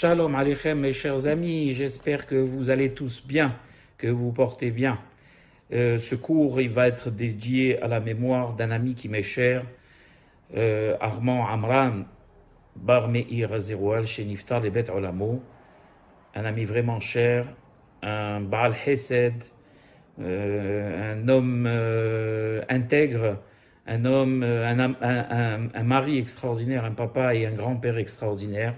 Shalom Aleichem, mes chers amis, j'espère que vous allez tous bien, que vous vous portez bien. Ce cours il va être dédié à la mémoire d'un ami qui m'est cher, Armand Amran Bar Meir Azeroual chez Niftar les Bet Olamo, un ami vraiment cher, un Baal Hesed, un homme intègre, un homme, un mari extraordinaire, un papa et un grand-père extraordinaire.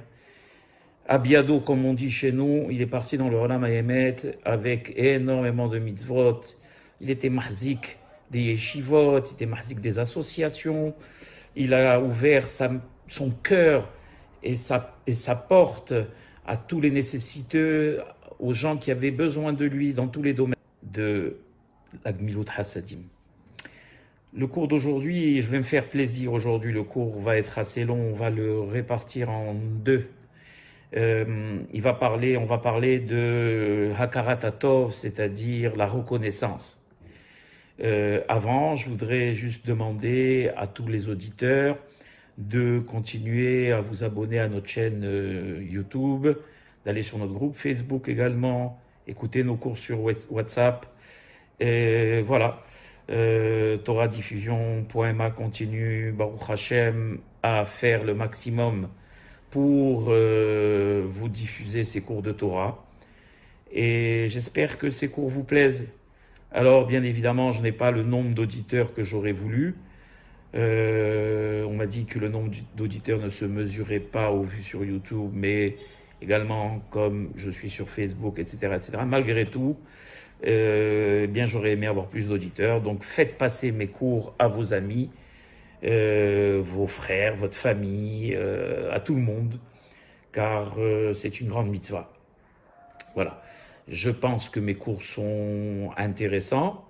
Abiado, comme on dit chez nous, il est parti dans le Olam Hayemet avec énormément de mitzvot. Il était mahzik des yeshivot, il était mahzik des associations. Il a ouvert son cœur et sa porte à tous les nécessiteux, aux gens qui avaient besoin de lui dans tous les domaines de la Gmilut Hasadim. Le cours d'aujourd'hui, je vais me faire plaisir aujourd'hui. Le cours va être assez long, on va le répartir en deux. On va parler de Hakarat Hatov, c'est-à-dire la reconnaissance. Avant, je voudrais juste demander à tous les auditeurs de continuer à vous abonner à notre chaîne YouTube, d'aller sur notre groupe Facebook également, écouter nos cours sur WhatsApp. Et voilà, TorahDiffusion.ma continue, Baruch Hashem, à faire le maximum pour vous diffuser ces cours de Torah. Et j'espère que ces cours vous plaisent. Alors, bien évidemment, je n'ai pas le nombre d'auditeurs que j'aurais voulu. On m'a dit que le nombre d'auditeurs ne se mesurait pas au vu sur YouTube, mais également comme je suis sur Facebook, etc. Malgré tout, bien j'aurais aimé avoir plus d'auditeurs. Donc, faites passer mes cours à vos amis, vos frères, votre famille, à tout le monde, car c'est une grande mitzvah. Voilà. Je pense que mes cours sont intéressants.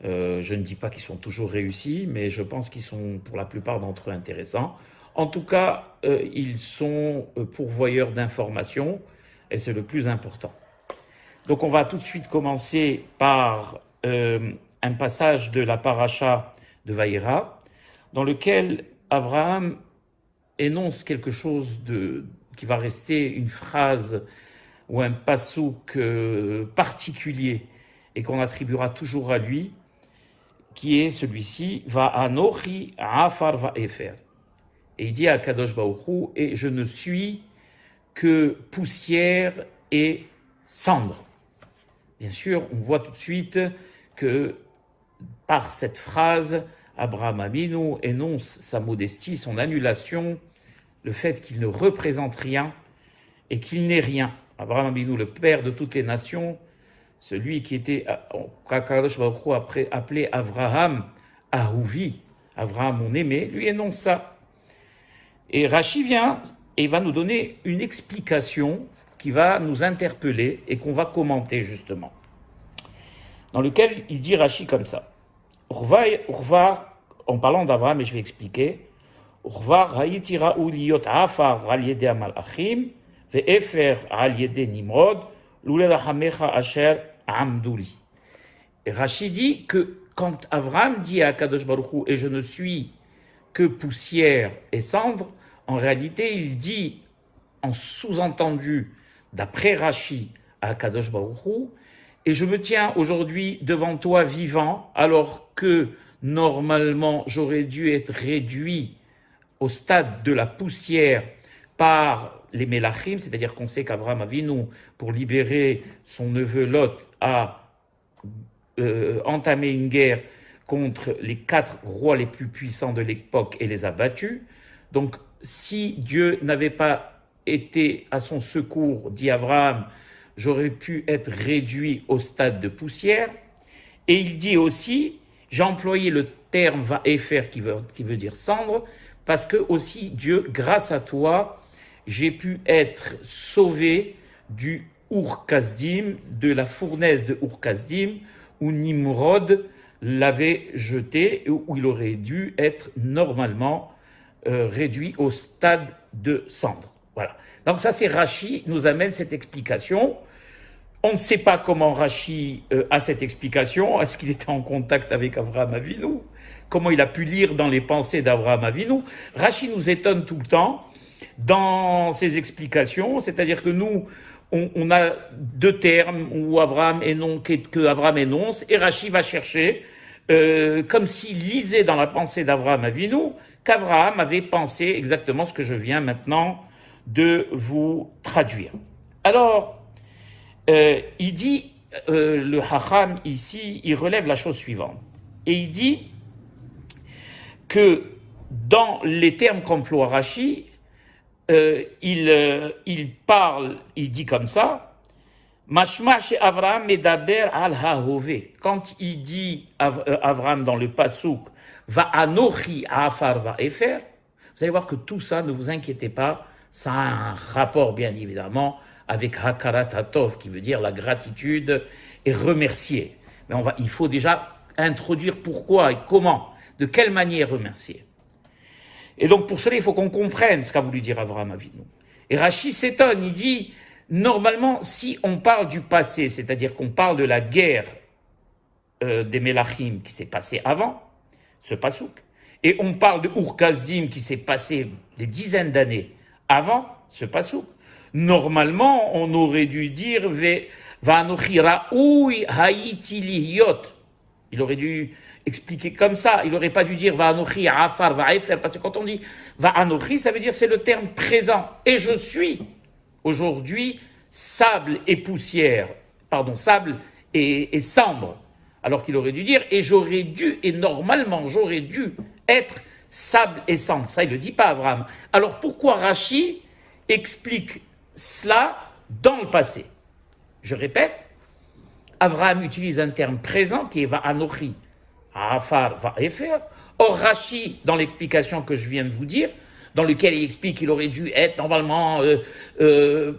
Je ne dis pas qu'ils sont toujours réussis, mais je pense qu'ils sont pour la plupart d'entre eux intéressants. En tout cas, ils sont pourvoyeurs d'informations et c'est le plus important. Donc on va tout de suite commencer par un passage de la paracha de Vaïra, dans lequel Abraham énonce quelque chose qui va rester une phrase ou un passouk particulier et qu'on attribuera toujours à lui, qui est celui-ci, Va'anochi afar va'efer. Et il dit à Kadosh Baruch Hu, et je ne suis que poussière et cendre. Bien sûr, on voit tout de suite que par cette phrase, Abraham Avinu énonce sa modestie, son annulation, le fait qu'il ne représente rien et qu'il n'est rien. Abraham Avinu, le père de toutes les nations, celui qui était, Kadosh Baruch Hu appelé Avraham Ahuvi, Avraham mon aimé, lui énonce ça. Et Rashi vient et va nous donner une explication qui va nous interpeller et qu'on va commenter justement. Dans lequel il dit Rashi comme ça. Urva, en parlant d'Avraham, et je vais expliquer, Urva ra'iti ra'u liyot afar al yedei malachim ve'efer al yedei nimrod lule lachamecha asher amduli. Et Rashi dit que quand Avraham dit à Kadosh Baruch Hu, et je ne suis que poussière et cendre, en réalité il dit en sous-entendu d'après Rashi à Kadosh Baruch Hu, et je me tiens aujourd'hui devant toi vivant, alors que normalement j'aurais dû être réduit au stade de la poussière par les Mélachim, c'est-à-dire qu'on sait qu'Avraham Avinu, pour libérer son neveu Lot, a entamé une guerre contre les 4 rois les plus puissants de l'époque et les a battus. Donc, si Dieu n'avait pas été à son secours, dit Abraham, j'aurais pu être réduit au stade de poussière. Et il dit aussi, j'ai employé le terme va'efer qui veut dire cendre, parce que aussi Dieu, grâce à toi, j'ai pu être sauvé du Ur-Kasdim, de la fournaise de Ur-Kasdim, où Nimrod l'avait jeté, où il aurait dû être normalement réduit au stade de cendre. Voilà. Donc ça, c'est Rashi nous amène cette explication. On ne sait pas comment Rashi a cette explication. Est-ce qu'il était en contact avec Avraham Avinu? Comment il a pu lire dans les pensées d'Avraham Avinu? Rashi nous étonne tout le temps. dans ses explications, c'est-à-dire que nous, on a deux termes où que Abraham énonce, et Rashi va chercher, comme s'il lisait dans la pensée d'Abraham Avinu, qu'Abraham avait pensé exactement ce que je viens maintenant de vous traduire. Alors, il dit, le Hacham ici, il relève la chose suivante. Et il dit que dans les termes qu'emploie Rashi, il parle, il dit comme ça, Mashma chez Avraham medaber al hahove. Quand il dit Avraham dans le pasuk, va anochi afar va efer, vous allez voir que tout ça, ne vous inquiétez pas, ça a un rapport bien évidemment avec hakarat hatov, qui veut dire la gratitude et remercier. Mais il faut déjà introduire pourquoi et comment, de quelle manière remercier. Et donc pour cela, il faut qu'on comprenne ce qu'a voulu dire Avraham Avinu. Et Rashi s'étonne, il dit, normalement, si on parle du passé, c'est-à-dire qu'on parle de la guerre des Melachim qui s'est passée avant, ce pasouk, et on parle de Ur-Kasdim qui s'est passé des dizaines d'années avant ce pasouk, normalement, on aurait dû dire Va'anochi ra'ui haïti lihiyot. Il aurait dû expliquer comme ça. Il n'aurait pas dû dire Va'anochi afar va'efer, parce que quand on dit Va'anochi, ça veut dire c'est le terme présent. Et je suis aujourd'hui sable et poussière, sable et cendre. Alors qu'il aurait dû dire et normalement j'aurais dû être sable et cendre. Ça, il ne le dit pas, Abraham. Alors pourquoi Rashi explique cela dans le passé? Je répète, Abraham utilise un terme présent qui est Va'anochi, Afar, Va'efer. Or, Rashi, dans l'explication que je viens de vous dire, dans lequel il explique qu'il aurait dû être normalement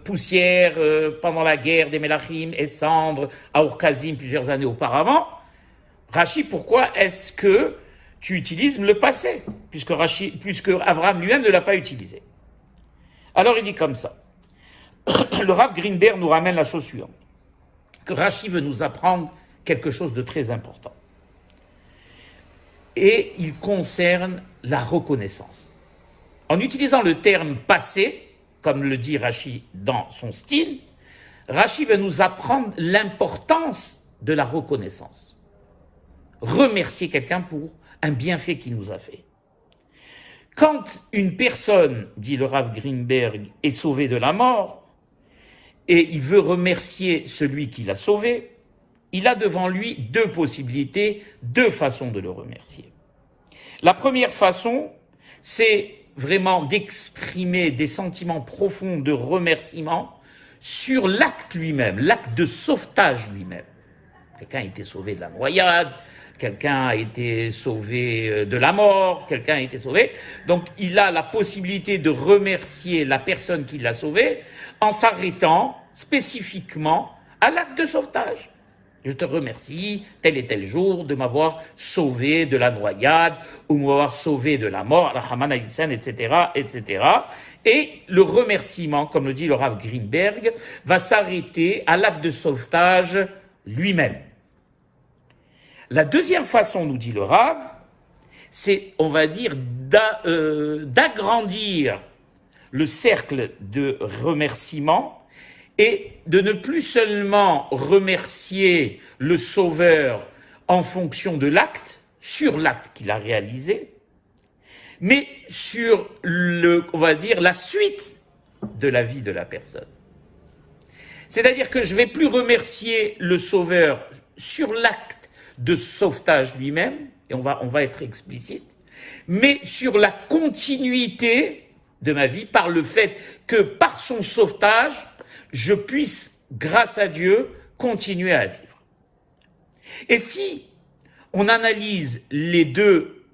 poussière pendant la guerre des Melachim et cendre à Ur-Kasdim plusieurs années auparavant, Rashi, pourquoi est-ce que tu utilises le passé, puisque Abraham lui-même ne l'a pas utilisé? Alors il dit comme ça. Le Rav Greenberg nous ramène la chose suivante, que Rashi veut nous apprendre quelque chose de très important. Et il concerne la reconnaissance. En utilisant le terme passé, comme le dit Rashi dans son style, Rashi veut nous apprendre l'importance de la reconnaissance. Remercier quelqu'un pour un bienfait qu'il nous a fait. Quand une personne, dit le Rav Greenberg, est sauvée de la mort, et il veut remercier celui qui l'a sauvé, il a devant lui deux possibilités, deux façons de le remercier. La première façon, c'est vraiment d'exprimer des sentiments profonds de remerciement sur l'acte lui-même, l'acte de sauvetage lui-même. Quelqu'un a été sauvé de la noyade, quelqu'un a été sauvé de la mort, quelqu'un a été sauvé. Donc il a la possibilité de remercier la personne qui l'a sauvé en s'arrêtant spécifiquement à l'acte de sauvetage. Je te remercie tel et tel jour de m'avoir sauvé de la noyade ou m'avoir sauvé de la mort, etc., etc. Et le remerciement, comme le dit le Rav Greenberg, va s'arrêter à l'acte de sauvetage lui-même. La deuxième façon, nous dit le Rav, c'est, on va dire, d'agrandir le cercle de remerciement et de ne plus seulement remercier le Sauveur en fonction de l'acte, sur l'acte qu'il a réalisé, mais sur on va dire, la suite de la vie de la personne. C'est-à-dire que je ne vais plus remercier le Sauveur sur l'acte de sauvetage lui-même, et on va être explicite, mais sur la continuité de ma vie par le fait que par son sauvetage, je puisse, grâce à Dieu, continuer à vivre. Et si on analyse les deux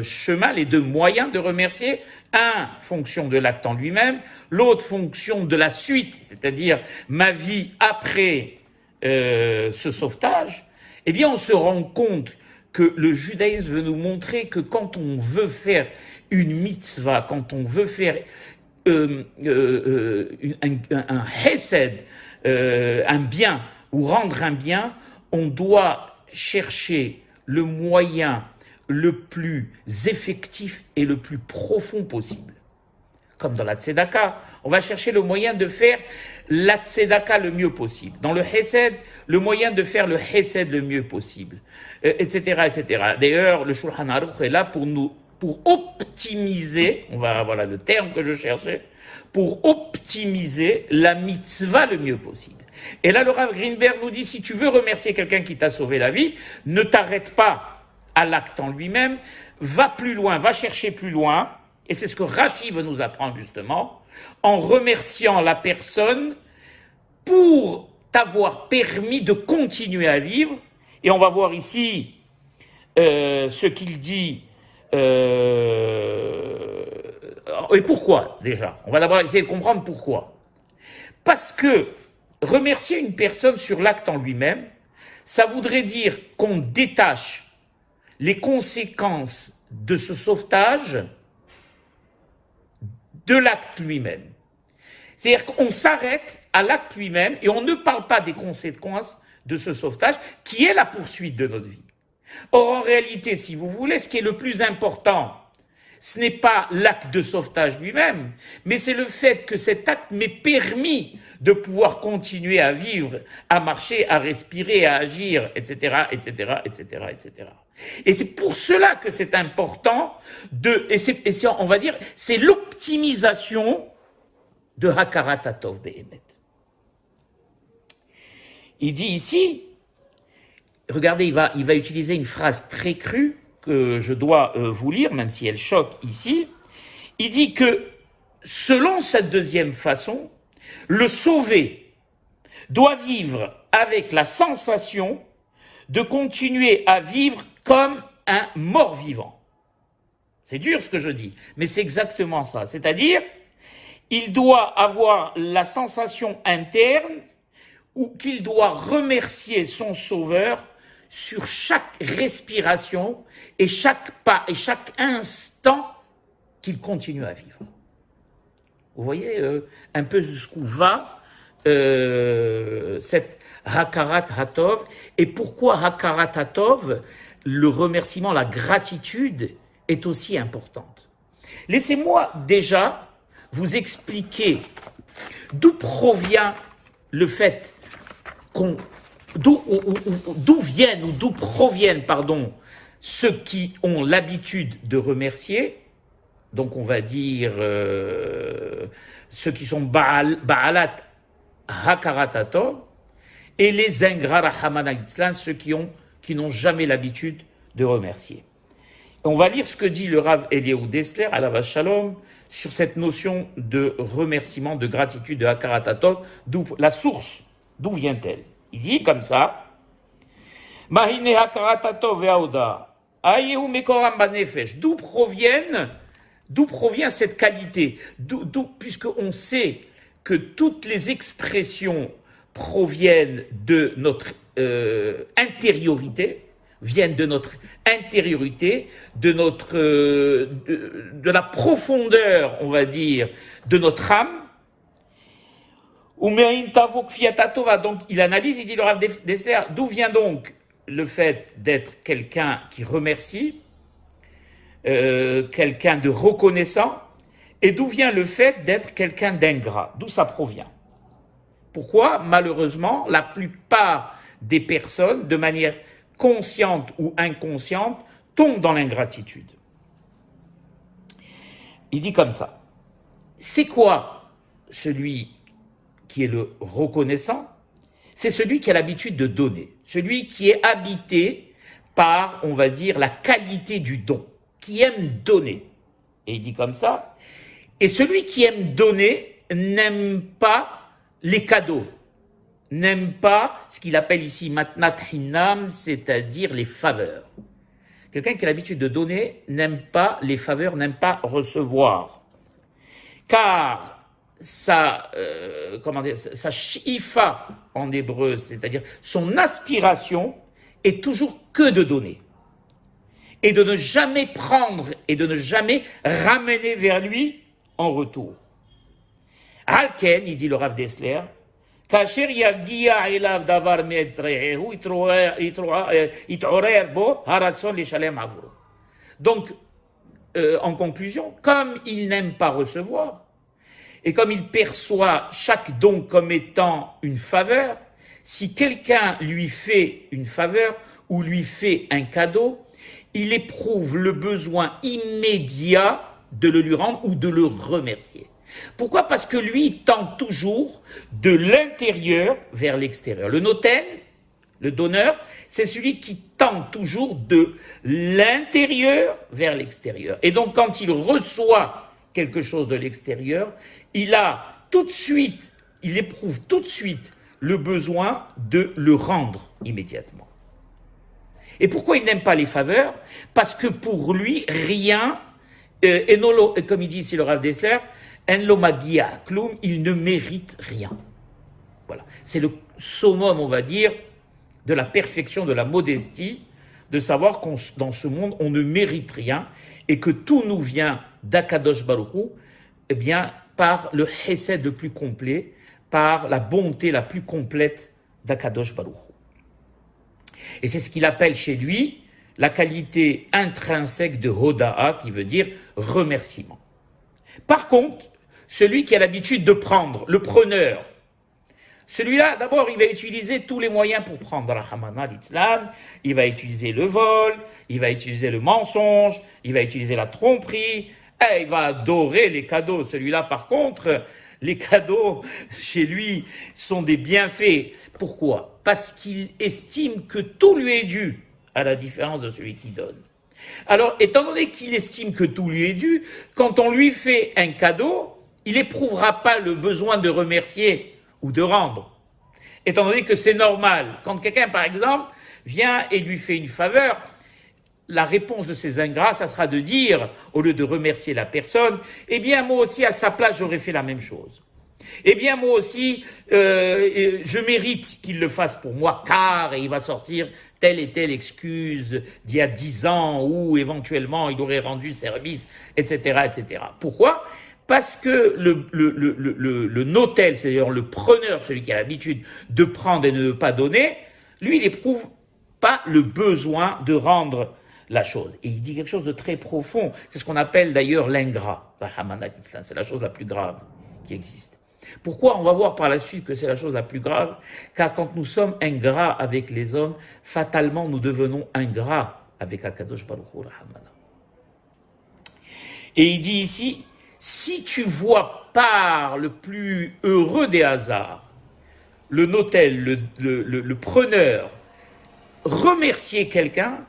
chemins, les deux moyens de remercier, un fonction de l'acte en lui-même, l'autre fonction de la suite, c'est-à-dire ma vie après ce sauvetage, eh bien on se rend compte que le judaïsme veut nous montrer que quand on veut faire une mitzvah, quand on veut faire un hesed, un bien, ou rendre un bien, on doit chercher le moyen le plus effectif et le plus profond possible. comme dans la tzedaka. On va chercher le moyen de faire la tzedaka le mieux possible. Dans le hesed, le moyen de faire le hesed le mieux possible, etc., etc. D'ailleurs, le Shulchan Aruch est là pour optimiser, voilà le terme que je cherchais, pour optimiser la mitzvah le mieux possible. Et là, le Rav Greenberg nous dit, si tu veux remercier quelqu'un qui t'a sauvé la vie, ne t'arrête pas à l'acte en lui-même, va plus loin, va chercher plus loin, et c'est ce que Rashi veut nous apprendre justement, en remerciant la personne pour t'avoir permis de continuer à vivre. Et on va voir ici ce qu'il dit. Et pourquoi déjà? On va d'abord essayer de comprendre pourquoi. Parce que remercier une personne sur l'acte en lui-même, ça voudrait dire qu'on détache les conséquences de ce sauvetage de l'acte lui-même. C'est-à-dire qu'on s'arrête à l'acte lui-même et on ne parle pas des conséquences de ce sauvetage qui est la poursuite de notre vie. Or, en réalité, si vous voulez, ce qui est le plus important, ce n'est pas l'acte de sauvetage lui-même, mais c'est le fait que cet acte m'ait permis de pouvoir continuer à vivre, à marcher, à respirer, à agir, etc., etc., etc., etc. Et c'est pour cela que c'est important on va dire, c'est l'optimisation de Hakarat Hatov Be'emet. Il dit ici, regardez, il va utiliser une phrase très crue que je dois vous lire, même si elle choque ici. Il dit que, selon cette deuxième façon, le sauvé doit vivre avec la sensation de continuer à vivre comme un mort-vivant. C'est dur ce que je dis, mais c'est exactement ça. C'est-à-dire, il doit avoir la sensation interne ou qu'il doit remercier son sauveur sur chaque respiration et chaque pas et chaque instant qu'il continue à vivre. Vous voyez un peu jusqu'où va cette Hakarat Hatov, et pourquoi Hakarat Hatov, le remerciement, la gratitude est aussi importante. Laissez-moi déjà vous expliquer d'où provient le fait d'où proviennent ceux qui ont l'habitude de remercier. Donc on va dire ceux qui sont Ba'alat Hakarat Hatov, et les ingrats Rahamana Litzlan, ceux qui n'ont jamais l'habitude de remercier. On va lire ce que dit le Rav Eliyahu Dessler, alav Shalom, sur cette notion de remerciement, de gratitude, de Hakarat Hatov, la source, d'où vient-elle? Il dit comme ça, Mahine Hakarat Hatov ve'aoda, ayehu mekoram banefesh, d'où provient cette qualité, puisqu'on sait que toutes les expressions proviennent de notre intériorité, viennent de notre intériorité, de la profondeur, on va dire, de notre âme. Donc il analyse, il dit le Rav Dessler, d'où vient donc le fait d'être quelqu'un qui remercie, quelqu'un de reconnaissant, et d'où vient le fait d'être quelqu'un d'ingrat, d'où ça provient. Pourquoi, malheureusement, la plupart des personnes, de manière consciente ou inconsciente, tombent dans l'ingratitude? Il dit comme ça, c'est quoi celui qui est le reconnaissant? C'est celui qui a l'habitude de donner, celui qui est habité par, on va dire, la qualité du don, qui aime donner. Et il dit comme ça, et celui qui aime donner n'aime pas les cadeaux, n'aime pas ce qu'il appelle ici matnat hinam, c'est-à-dire les faveurs. Quelqu'un qui a l'habitude de donner n'aime pas les faveurs, n'aime pas recevoir. Car sa shifa en hébreu, c'est-à-dire son aspiration, est toujours que de donner. Et de ne jamais prendre et de ne jamais ramener vers lui en retour. Halken, il dit le Rav Dessler, כאשר יגיע אליו דבר מאת רעהו, יתעורר בו הרצון לשלם עבורו. Donc, en conclusion, comme il n'aime pas recevoir, Et comme il perçoit chaque don comme étant une faveur, si quelqu'un lui fait une faveur ou lui fait un cadeau, il éprouve le besoin immédiat de le lui rendre ou de le remercier. Pourquoi? Parce que lui, il tend toujours de l'intérieur vers l'extérieur. Le notaire, le donneur, c'est celui qui tend toujours de l'intérieur vers l'extérieur. Et donc, quand il reçoit quelque chose de l'extérieur, il éprouve tout de suite le besoin de le rendre immédiatement. Et pourquoi il n'aime pas les faveurs? Parce que pour lui, rien, comme il dit ici le Rav Dessler, en lo magia klum, il ne mérite rien. Voilà. C'est le summum, on va dire, de la perfection, de la modestie, de savoir qu'on, dans ce monde, on ne mérite rien et que tout nous vient d'Akadosh Baruch Hu, eh bien, par le chesed le plus complet, par la bonté la plus complète d'Akadosh Baruch Hu. Et c'est ce qu'il appelle chez lui la qualité intrinsèque de Hoda'a, qui veut dire remerciement. Par contre, celui qui a l'habitude de prendre, le preneur, celui-là, d'abord, il va utiliser tous les moyens pour prendre la Hamana, l'Itzlan, il va utiliser le vol, il va utiliser le mensonge, il va utiliser la tromperie, et il va adorer les cadeaux. Celui-là, par contre, les cadeaux, chez lui, sont des bienfaits. Pourquoi? Parce qu'il estime que tout lui est dû, à la différence de celui qui donne. Alors, étant donné qu'il estime que tout lui est dû, quand on lui fait un cadeau, il n'éprouvera pas le besoin de remercier ou de rendre. Étant donné que c'est normal. Quand quelqu'un, par exemple, vient et lui fait une faveur, la réponse de ces ingrats, ça sera de dire, au lieu de remercier la personne, eh bien, moi aussi, à sa place, j'aurais fait la même chose. Eh bien, moi aussi, je mérite qu'il le fasse pour moi, car, et il va sortir telle et telle excuse d'il y a 10 ans, où éventuellement il aurait rendu service, etc., etc. Pourquoi? Parce que le notel, c'est-à-dire le preneur, celui qui a l'habitude de prendre et de ne pas donner, lui, il n'éprouve pas le besoin de rendre la chose. Et il dit quelque chose de très profond. C'est ce qu'on appelle d'ailleurs l'ingrat. La Hamana, c'est la chose la plus grave qui existe. Pourquoi? On va voir par la suite que c'est la chose la plus grave, car quand nous sommes ingrats avec les hommes, fatalement nous devenons ingrats avec Akadosh Baruch Hu, la Hamana. Et il dit ici, si tu vois par le plus heureux des hasards, le notel, le preneur, remercier quelqu'un,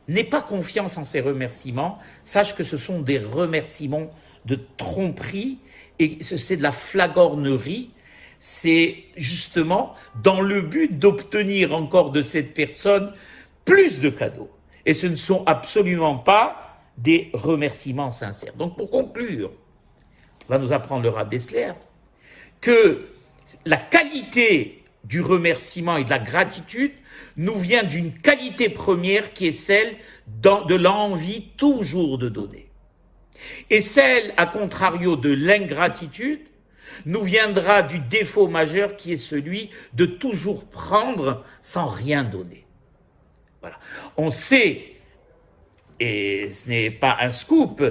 n'aie pas confiance en ces remerciements, sache que ce sont des remerciements de tromperie, et c'est de la flagornerie, c'est justement dans le but d'obtenir encore de cette personne plus de cadeaux. Et ce ne sont absolument pas des remerciements sincères. Donc pour conclure, va nous apprendre le Rav Dessler, que la qualité du remerciement et de la gratitude nous vient d'une qualité première qui est celle de l'envie toujours de donner. Et celle, à contrario, de l'ingratitude, nous viendra du défaut majeur qui est celui de toujours prendre sans rien donner. Voilà. On sait, et ce n'est pas un scoop,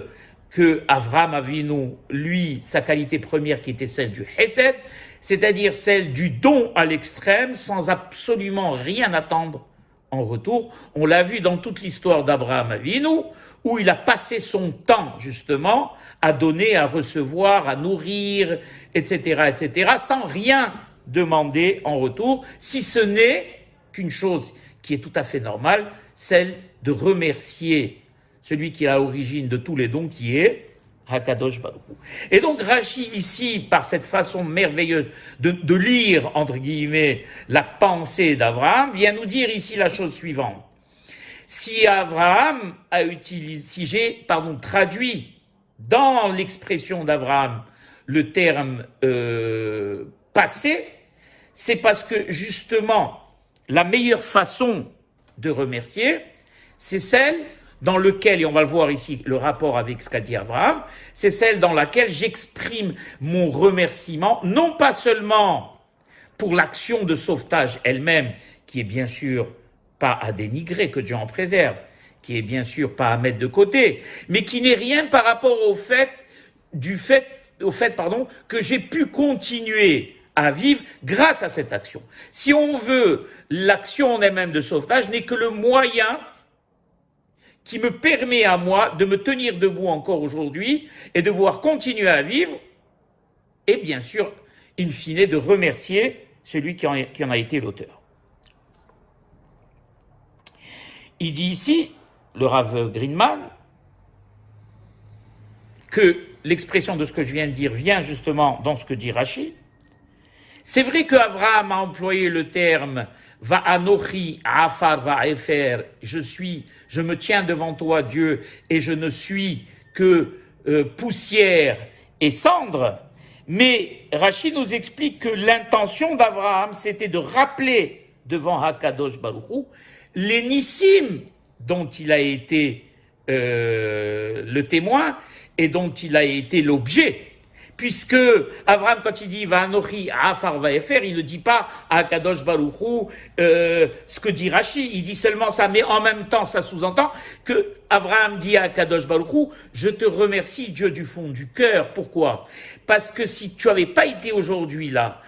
que Avraham Avinu, lui, sa qualité première qui était celle du Hesed, c'est-à-dire celle du don à l'extrême sans absolument rien attendre en retour. On l'a vu dans toute l'histoire d'Avraham Avinu, où il a passé son temps justement à donner, à recevoir, à nourrir, etc., etc., sans rien demander en retour, si ce n'est qu'une chose qui est tout à fait normale, celle de remercier celui qui est à l'origine de tous les dons, qui est Hakadosh Baruch Hu. Et donc Rashi ici, par cette façon merveilleuse de lire, entre guillemets, la pensée d'Abraham, vient nous dire ici la chose suivante. Si Abraham a utilisé, si j'ai, traduit dans l'expression d'Abraham le terme passé, c'est parce que justement, la meilleure façon de remercier, c'est celle dans lequel, et on va le voir ici, le rapport avec ce qu'a dit Abraham, c'est celle dans laquelle j'exprime mon remerciement, non pas seulement pour l'action de sauvetage elle-même, qui est bien sûr pas à dénigrer, que Dieu en préserve, qui est bien sûr pas à mettre de côté, mais qui n'est rien par rapport au fait au fait, que j'ai pu continuer à vivre grâce à cette action. Si on veut, l'action en elle-même de sauvetage n'est que le moyen qui me permet à moi de me tenir debout encore aujourd'hui et de pouvoir continuer à vivre et bien sûr, in fine, de remercier celui qui en a été l'auteur. Il dit ici, le Rav Greenman, que l'expression de ce que je viens de dire vient justement dans ce que dit Rashi. C'est vrai qu'Abraham a employé le terme Va'anochi afar va'efer, je me tiens devant toi Dieu et je ne suis que poussière et cendre. Mais Rashi nous explique que l'intention d'Abraham c'était de rappeler devant Hakadosh Baruch Hu les nissim dont il a été le témoin et dont il a été l'objet. Puisque Abraham, quand il dit Va'anochi afar va'efer, il ne dit pas à Kadosh Baruch Hu ce que dit Rashi, il dit seulement ça, mais en même temps ça sous-entend que Abraham dit à Kadosh Baruch Hu, je te remercie Dieu du fond du cœur. Pourquoi? Parce que si tu n'avais pas été aujourd'hui là,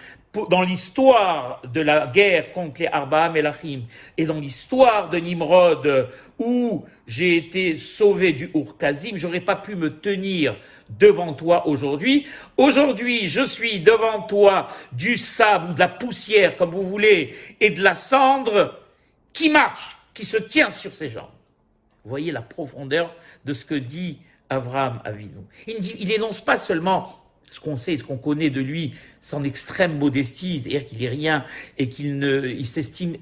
dans l'histoire de la guerre contre les Arba Melachim et dans l'histoire de Nimrod où j'ai été sauvé du Ur-Kazim, j'aurais pas pu me tenir devant toi aujourd'hui. Aujourd'hui, je suis devant toi du sable ou de la poussière, comme vous voulez, et de la cendre qui marche, qui se tient sur ses jambes. Vous voyez la profondeur de ce que dit Avraham Avinu. Il énonce pas seulement ce qu'on sait, ce qu'on connaît de lui, son extrême modestie, c'est-à-dire qu'il est rien et il s'estime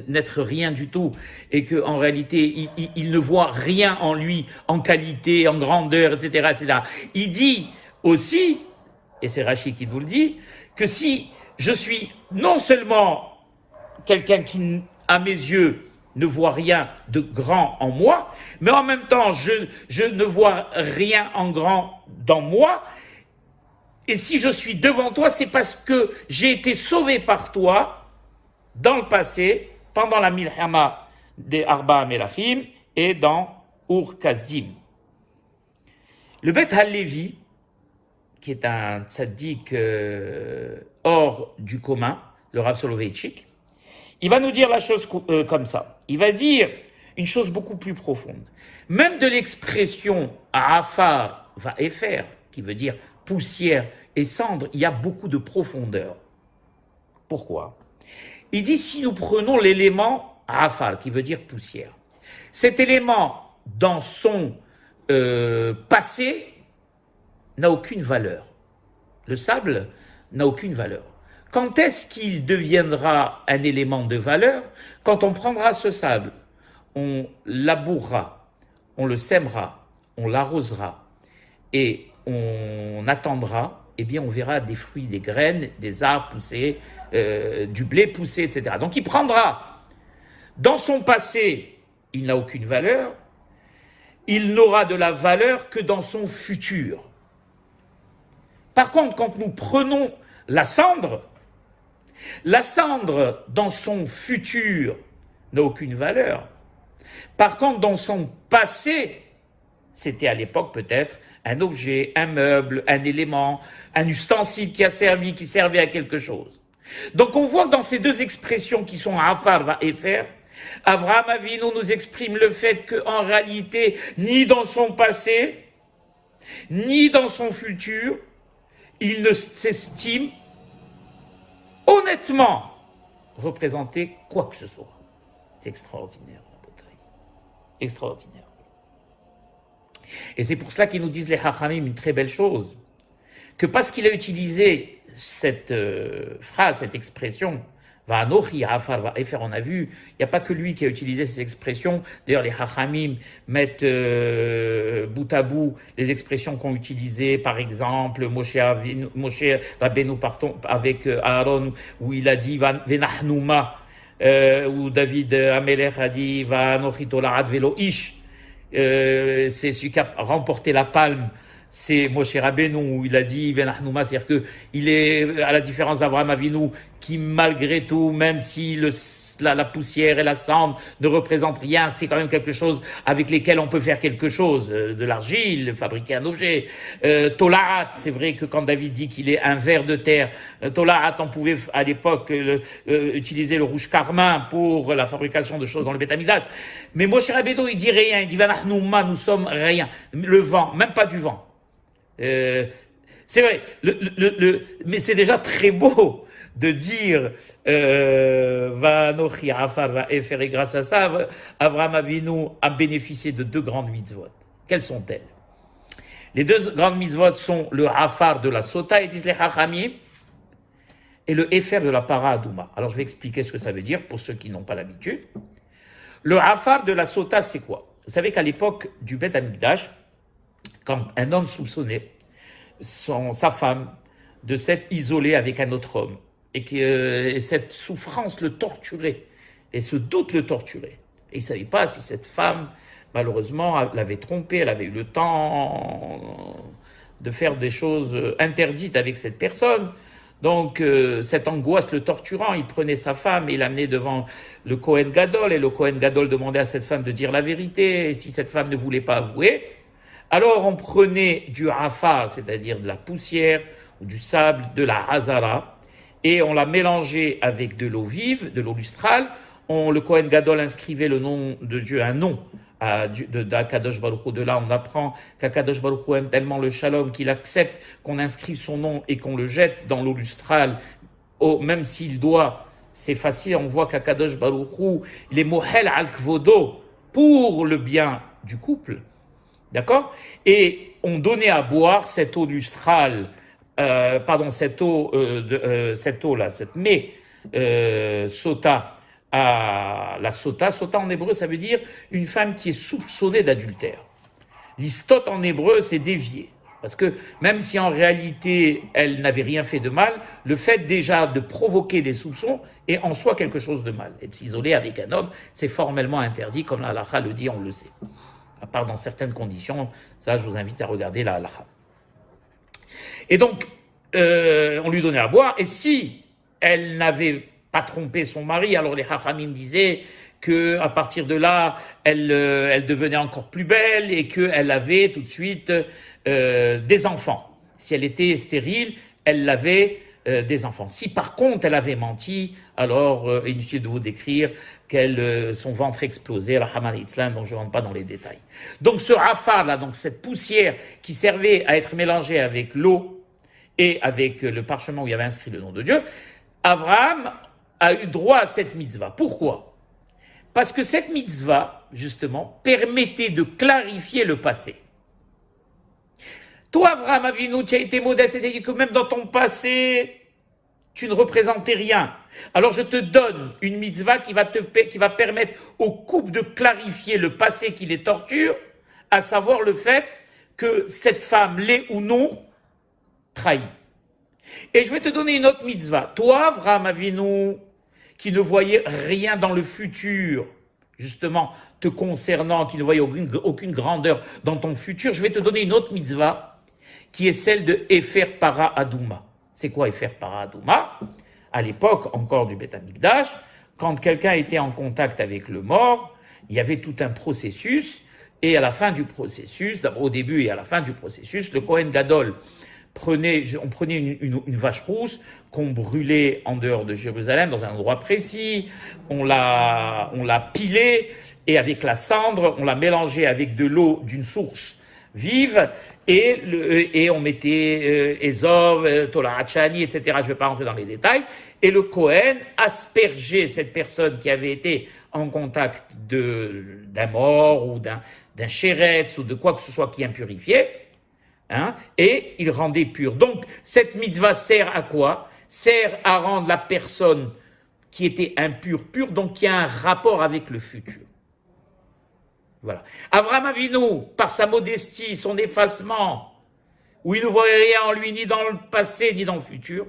n'être rien du tout et qu'en réalité, il ne voit rien en lui, en qualité, en grandeur, etc., etc. Il dit aussi, et c'est Rashi qui nous le dit, que si je suis non seulement quelqu'un qui, à mes yeux, ne voit rien de grand en moi, mais en même temps, je ne vois rien en grand dans moi. Et si je suis devant toi, c'est parce que j'ai été sauvé par toi dans le passé, pendant la Milhama des Arba Melachim et dans Ur-Kazdim. Le Beth Halevi, qui est un tzaddik hors du commun, le Rav Soloveitchik, il va nous dire la chose comme ça. Il va dire une chose beaucoup plus profonde. Même de l'expression Afar va Efer, qui veut dire poussière et cendre, il y a beaucoup de profondeur. Pourquoi? Il dit si nous prenons l'élément Afar, qui veut dire poussière, cet élément dans son passé n'a aucune valeur. Le sable n'a aucune valeur. Quand est-ce qu'il deviendra un élément de valeur? Quand on prendra ce sable, on labourera, on le sèmera, on l'arrosera et on attendra, eh bien on verra des fruits, des graines, des arbres pousser, du blé pousser, etc. Donc il prendra. Dans son passé, il n'a aucune valeur. Il n'aura de la valeur que dans son futur. Par contre, quand nous prenons la cendre dans son futur n'a aucune valeur. Par contre, dans son passé, c'était à l'époque peut-être un objet, un meuble, un élément, un ustensile qui servait à quelque chose. Donc on voit que dans ces deux expressions qui sont Afar va Efer, Avraham Avinu nous exprime le fait qu'en réalité, ni dans son passé, ni dans son futur, il ne s'estime honnêtement représenter quoi que ce soit. C'est extraordinaire, la poterie. Extraordinaire. Et c'est pour cela qu'ils nous disent les Hachamim une très belle chose, que parce qu'il a utilisé cette phrase, cette expression, Va'anochi afar va'efer, on a vu, il n'y a pas que lui qui a utilisé cette expression. D'ailleurs, les Hachamim mettent bout à bout les expressions qu'ont utilisées, par exemple, Moshe Rabbeinu avec Aaron, où il a dit Venahnuma, où David Amelech a dit Va'anochi tola'ad velo ish. C'est celui qui a remporté la palme, c'est Moshe Rabbeinu, où il a dit Venahnuma, c'est-à-dire qu'il est, à la différence d'Avraham Avinu, qui malgré tout, même si la poussière et la cendre ne représentent rien, c'est quand même quelque chose avec lesquels on peut faire quelque chose, de l'argile, fabriquer un objet. Tolaat, c'est vrai que quand David dit qu'il est un ver de terre, Tolaat, on pouvait à l'époque utiliser le rouge carmin pour la fabrication de choses dans le Beth Amikdash. Mais Moshe Rabbeinu, il dit rien, il dit Vanachnouma, nous sommes rien. Le vent, même pas du vent. C'est vrai, mais c'est déjà très beau de dire Vanochi Afar va Efer, et grâce à ça, Avraham Avinu a bénéficié de 2 grandes mitzvot. Quelles sont-elles? Les 2 grandes mitzvot sont le Afar de la Sota, et disent les Hachamim, et le Efer de la Para Adouma. Alors je vais expliquer ce que ça veut dire pour ceux qui n'ont pas l'habitude. Le Afar de la Sota, c'est quoi? Vous savez qu'à l'époque du Beth Amikdash, quand un homme soupçonnait sa femme de s'être isolée avec un autre homme, et que cette souffrance le torturait, et ce doute le torturait, et il ne savait pas si cette femme, malheureusement, l'avait trompé, elle avait eu le temps de faire des choses interdites avec cette personne. Donc, cette angoisse le torturant, il prenait sa femme et il l'amenait devant le Kohen Gadol, et le Kohen Gadol demandait à cette femme de dire la vérité, et si cette femme ne voulait pas avouer, alors on prenait du afar, c'est-à-dire de la poussière, ou du sable, de la hazara, et on la mélangeait avec de l'eau vive, de l'eau lustrale. Le Kohen Gadol inscrivait le nom de Dieu, un nom d'Akadosh Baruch Hu. De là, on apprend qu'Akadosh Baruch Hu aime tellement le shalom qu'il accepte qu'on inscrive son nom et qu'on le jette dans l'eau lustrale, même s'il doit. C'est facile, on voit qu'Akadosh Baruch Hu, il est mohel al kvodo pour le bien du couple. D'accord? Et on donnait à boire cette eau lustrale, cette sota, à la sota. Sota en hébreu, ça veut dire une femme qui est soupçonnée d'adultère. L'istot en hébreu, c'est dévier. Parce que même si en réalité elle n'avait rien fait de mal, le fait déjà de provoquer des soupçons est en soi quelque chose de mal. Et de s'isoler avec un homme, c'est formellement interdit, comme la halakha le dit, on le sait. À part dans certaines conditions, ça je vous invite à regarder la halakha. Et donc, on lui donnait à boire, et si elle n'avait pas trompé son mari, alors les Chachamim disaient que à partir de là, elle devenait encore plus belle et qu'elle avait tout de suite des enfants. Si elle était stérile, elle avait des enfants. Si par contre elle avait menti, alors inutile de vous décrire son ventre explosait, la Haman Itzlan, dont je ne rentre pas dans les détails. Donc ce afar là, donc cette poussière qui servait à être mélangée avec l'eau et avec le parchemin où il y avait inscrit le nom de Dieu, Abraham a eu droit à cette mitzvah. Pourquoi? Parce que cette mitzvah, justement, permettait de clarifier le passé. Toi, Abraham Avinu, tu as été modeste, c'est-à-dire que même dans ton passé, tu ne représentais rien. Alors je te donne une mitzvah qui va permettre au couple de clarifier le passé qui les torture, à savoir le fait que cette femme l'est ou non trahie. Et je vais te donner une autre mitzvah. Toi, Abraham Avinu, qui ne voyait rien dans le futur, justement, te concernant, qui ne voyait aucune grandeur dans ton futur, je vais te donner une autre mitzvah, qui est celle de Efer Para Adouma. C'est quoi Efer Para Adouma? À l'époque, encore du Beth Amikdash, quand quelqu'un était en contact avec le mort, il y avait tout un processus, et à la fin du processus, d'abord au début et à la fin du processus, le Kohen Gadol on prenait une vache rousse qu'on brûlait en dehors de Jérusalem, dans un endroit précis, on l'a pilée, et avec la cendre, on l'a mélangée avec de l'eau d'une source vive, et on mettait Ezov, Tola Hachani, etc. Je ne vais pas rentrer dans les détails. Et le Kohen aspergeait cette personne qui avait été en contact d'un mort ou d'un chéretz ou de quoi que ce soit qui impurifiait, et il rendait pur. Donc, cette mitzvah sert à quoi? Sert à rendre la personne qui était impure, pure, donc qui a un rapport avec le futur. Voilà. Abraham Avinu, par sa modestie, son effacement, où il ne voyait rien en lui, ni dans le passé, ni dans le futur,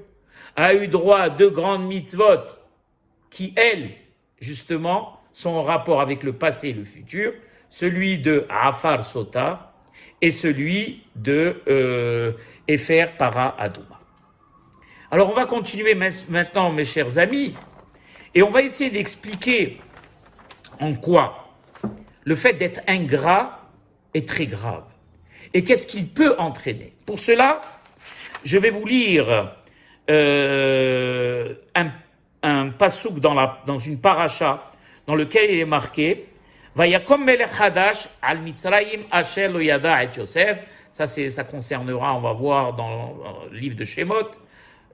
a eu droit à 2 grandes mitzvot qui, elles, justement, sont en rapport avec le passé et le futur, celui de Afar Sota et celui de Efer Para Adouma. Alors, on va continuer maintenant, mes chers amis, Et on va essayer d'expliquer en quoi le fait d'être ingrat est très grave. Et qu'est-ce qu'il peut entraîner. Pour cela, je vais vous lire un pasouk dans une paracha dans lequel il est marqué Vayakom melech hadash al Mitzrayim asher lo yada et Yosef. Ça concernera, on va voir dans le livre de Shemot,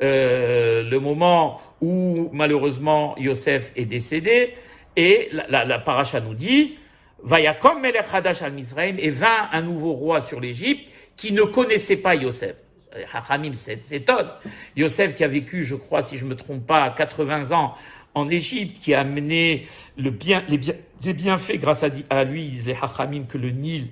le moment où malheureusement Yosef est décédé, et la paracha nous dit Vayakom melech hadash al Mitzrayim, et vint un nouveau roi sur l'Égypte qui ne connaissait pas Yosef. Hachamim s'étonne. Yosef qui a vécu, je crois, si je ne me trompe pas, 80 ans en Égypte, qui a amené les bienfaits grâce à lui, disent les Hachamim, que le Nil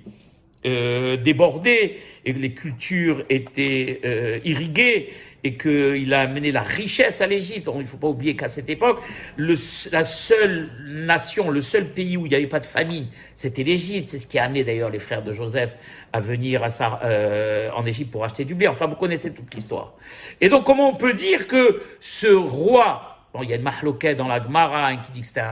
débordait et que les cultures étaient irriguées et qu'il a amené la richesse à l'Égypte. Il ne faut pas oublier qu'à cette époque, la seule nation, le seul pays où il n'y avait pas de famine, c'était l'Égypte. C'est ce qui a amené d'ailleurs les frères de Joseph à venir en Égypte pour acheter du blé. Enfin, vous connaissez toute l'histoire. Et donc, comment on peut dire que ce roi... Bon, il y a une mahloquet dans la Gemara qui dit que c'était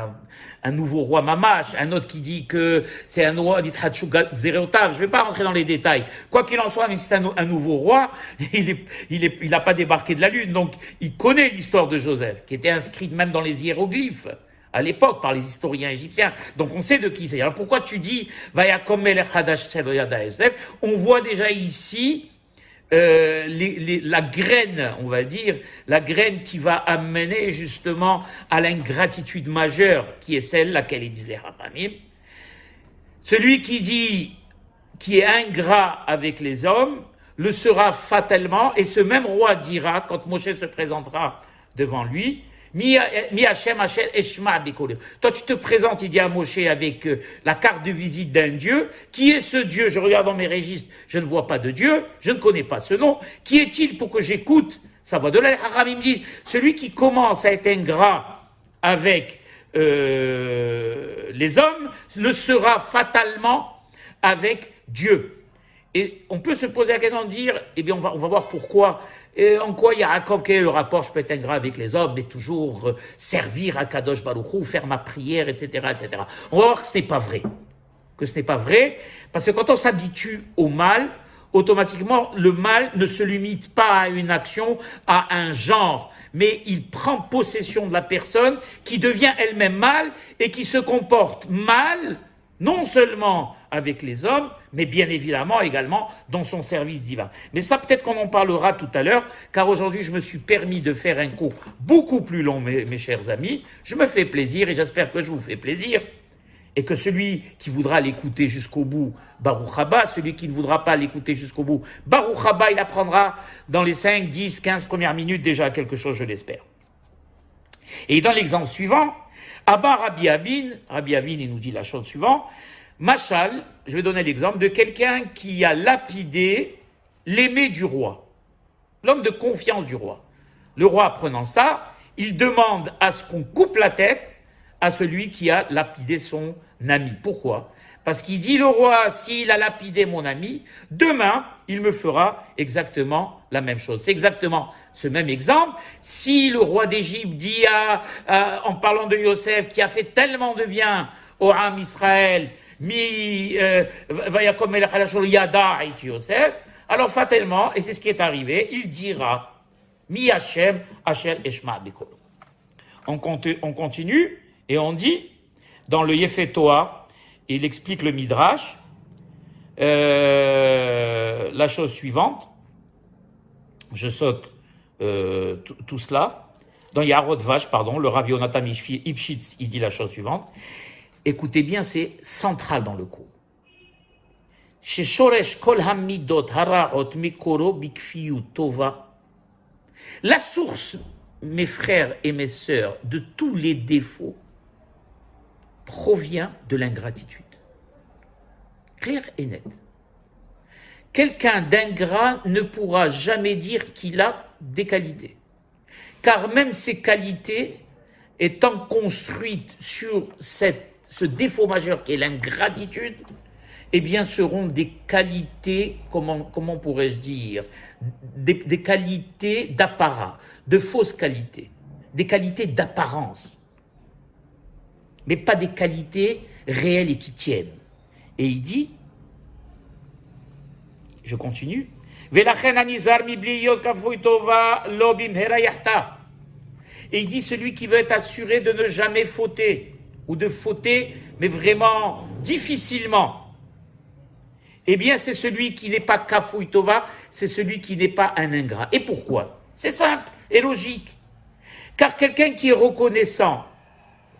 un nouveau roi Mamash, un autre qui dit que c'est un roi dit Hatshug Zereotav. Je ne vais pas rentrer dans les détails. Quoi qu'il en soit, mais si c'est un nouveau roi, il n'a pas débarqué de la lune. Donc, il connaît l'histoire de Joseph, qui était inscrite même dans les hiéroglyphes à l'époque par les historiens égyptiens. Donc, on sait de qui c'est. Alors, pourquoi tu dis Vayakom melech hadash shel yada Yosef? On voit déjà ici la graine, on va dire, la graine qui va amener justement à l'ingratitude majeure, qui est celle laquelle ils disent les Hachamim. Celui qui est ingrat avec les hommes, le sera fatalement, et ce même roi dira, quand Moshe se présentera devant lui, Mi Hashem Hashem Eshma Bikol. Toi, tu te présentes, il dit à Moshe, avec la carte de visite d'un Dieu. Qui est ce Dieu? Je regarde dans mes registres, je ne vois pas de Dieu, je ne connais pas ce nom. Qui est-il pour que j'écoute sa voix? De là, Haramim dit, celui qui commence à être ingrat avec les hommes, le sera fatalement avec Dieu. Et on peut se poser la question de dire, eh bien, on va voir pourquoi. Et en quoi Yaakov, quel est le rapport? Je peux être ingrat avec les hommes, mais toujours servir à Kadosh Baruch Hu, faire ma prière, etc., etc. On va voir que ce n'est pas vrai. Que ce n'est pas vrai, parce que quand on s'habitue au mal, automatiquement, le mal ne se limite pas à une action, à un genre, mais il prend possession de la personne qui devient elle-même mal et qui se comporte mal, non seulement avec les hommes, mais bien évidemment également dans son service divin. Mais ça, peut-être qu'on en parlera tout à l'heure, car aujourd'hui, je me suis permis de faire un cours beaucoup plus long, mes chers amis. Je me fais plaisir et j'espère que je vous fais plaisir. Et que celui qui voudra l'écouter jusqu'au bout, Baruch Haba, celui qui ne voudra pas l'écouter jusqu'au bout, Baruch Haba, il apprendra dans les 5, 10, 15 premières minutes déjà quelque chose, je l'espère. Et dans l'exemple suivant, Abba Rabbi Avin, il nous dit la chose suivante, Machal, je vais donner l'exemple de quelqu'un qui a lapidé l'aimé du roi, l'homme de confiance du roi. Le roi, apprenant ça, il demande à ce qu'on coupe la tête à celui qui a lapidé son ami. Pourquoi? Parce qu'il dit, le roi, s'il a lapidé mon ami, demain, il me fera exactement la même chose. C'est exactement ce même exemple. Si le roi d'Égypte dit, en parlant de Yosef, qui a fait tellement de bien au Ham Israël, Vayakom melech hadash yada et Yosef, alors fatalement, et c'est ce qui est arrivé, il dira, Mi Hashem Asher Eshma Bikol. On continue, et on dit, dans le Yefet Toa, il explique le Midrash, la chose suivante, je saute tout cela, dans Yarod Vash, le Rav Yonatan Ipshitz, il dit la chose suivante, écoutez bien, c'est central dans le cours. Chez Shoresh Kol Hamidot Haraot Mikoro Bikfiyu Tova, la source, mes frères et mes sœurs, de tous les défauts, provient de l'ingratitude. Clair et net. Quelqu'un d'ingrat ne pourra jamais dire qu'il a des qualités. Car même ces qualités, étant construites sur ce défaut majeur qui est l'ingratitude, eh bien seront des qualités, comment pourrais-je dire, des qualités d'apparat, de fausses qualités, des qualités d'apparence. mais pas des qualités réelles et qui tiennent. Et il dit, je continue, et il dit, celui qui veut être assuré de ne jamais fauter, ou de fauter, mais vraiment difficilement, eh bien c'est celui qui n'est pas kafouï tova, c'est celui qui n'est pas un ingrat. Et pourquoi? C'est simple et logique. Car quelqu'un qui est reconnaissant,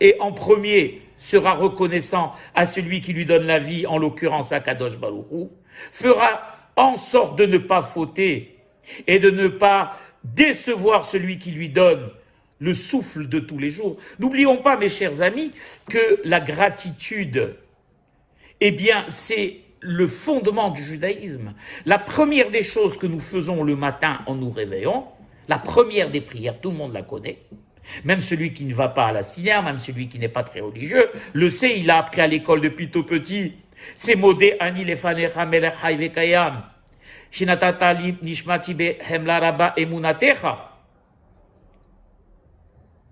et en premier sera reconnaissant à celui qui lui donne la vie, en l'occurrence à Kadosh Baruch Hu, fera en sorte de ne pas fauter et de ne pas décevoir celui qui lui donne le souffle de tous les jours. N'oublions pas, mes chers amis, que la gratitude, eh bien, c'est le fondement du judaïsme. La première des choses que nous faisons le matin en nous réveillant, la première des prières, tout le monde la connaît, même celui qui ne va pas à la synaire, même celui qui n'est pas très religieux, le sait, il a appris à l'école depuis tout petit. C'est modé ani lefanecha melech hay vekayam, shinatata li nishmati behem laraba emunatecha.